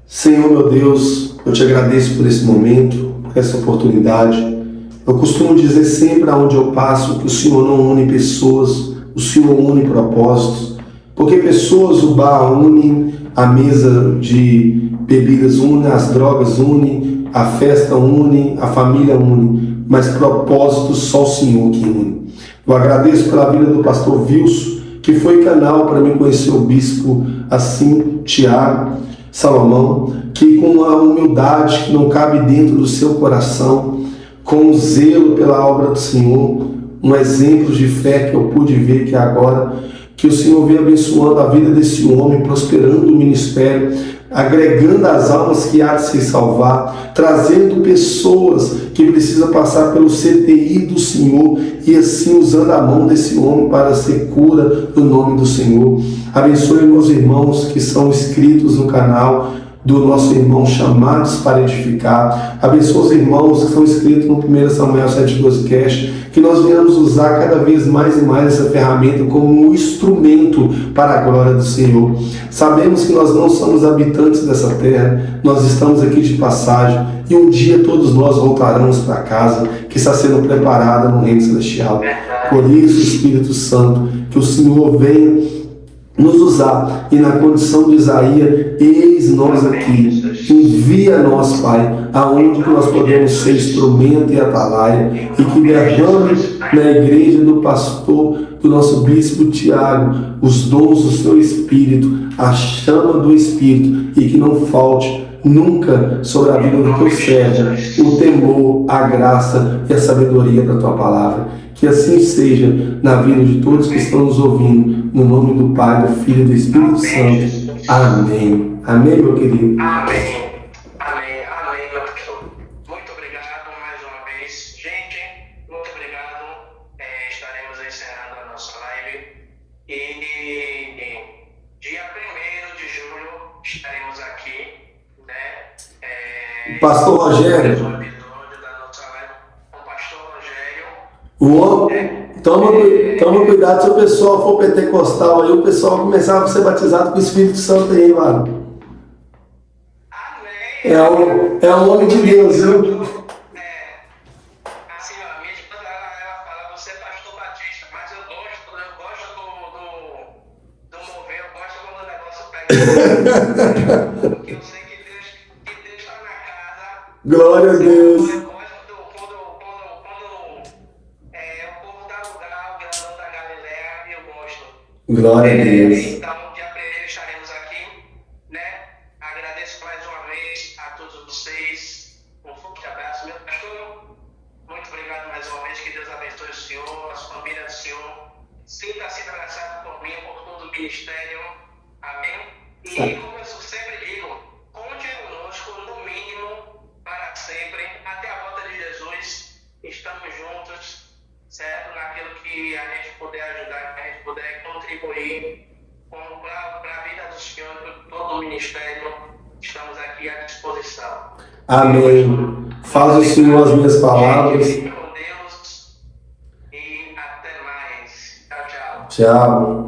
Senhor, meu Deus, eu te agradeço por esse momento, por essa oportunidade. Eu costumo dizer sempre aonde eu passo que o Senhor não une pessoas, o Senhor une propósitos, porque pessoas o bar une, a mesa de bebidas une, as drogas une, a festa une, a família une, mas propósitos só o Senhor que une. Eu agradeço pela vida do pastor Wilson, que foi canal para mim conhecer o bispo assim, Tiago Salomão, que com a humildade que não cabe dentro do seu coração, com o zelo pela obra do Senhor, um exemplo de fé que eu pude ver que agora, que o Senhor vem abençoando a vida desse homem, prosperando o ministério, agregando as almas que há de se salvar, trazendo pessoas que precisam passar pelo CTI do Senhor e assim usando a mão desse homem para ser cura no nome do Senhor. Abençoe meus irmãos que são inscritos no canal do nosso irmão Chamados para Edificar. Abençoa os irmãos que são inscritos no 1 Samuel 7:12 Cast, que nós venhamos usar cada vez mais e mais essa ferramenta como um instrumento para a glória do Senhor. Sabemos que nós não somos habitantes dessa terra, nós estamos aqui de passagem e um dia todos nós voltaremos para casa que está sendo preparada no reino celestial. Por isso, Espírito Santo, que o Senhor venha nos usar, e na condição de Isaías, eis nós aqui, envia nós, Pai, aonde que nós podemos ser instrumento e atalaia, e que derrame na igreja do pastor, do nosso bispo Tiago, os dons do seu Espírito, a chama do Espírito, e que não falte nunca sobre a vida do teu servo o temor, a graça e a sabedoria da tua palavra. Que assim seja na vida de todos que estão nos ouvindo, no nome do Pai, do Filho e do Espírito Santo. Amém. Amém, meu querido. Amém. Amém. Amém, meu pastor. Muito obrigado mais uma vez. Gente, muito obrigado. Estaremos encerrando a nossa live. E dia 1º de julho estaremos aqui, né? Pastor Rogério. O homem, toma cuidado se o pessoal for pentecostal aí, o pessoal começar a ser batizado com o Espírito Santo aí, mano. É um homem de Deus, viu? Assim, ó, minha esposa, ela fala, você é pastor batista, mas eu gosto do mover, eu gosto quando o negócio pega. Porque eu sei que Deus está na casa. Glória a Deus. Glória a Deus. Então, dia 1º estaremos aqui, né? Agradeço mais uma vez a todos vocês. Um forte abraço, meu pastor. Muito obrigado mais uma vez. Que Deus abençoe o senhor, a sua família do senhor. Sinta-se abraçado por mim, por todo o ministério. Amém? E como eu sempre digo, conte conosco no mínimo para sempre. Até a volta de Jesus. Estamos juntos, certo? Naquilo que a gente puder ajudar, que a gente puder contribuir para a vida do Senhor, todo o ministério, estamos aqui à disposição. Amém. Faz o Senhor as minhas palavras. Fique com Deus e até mais. Tchau, tchau. Tchau.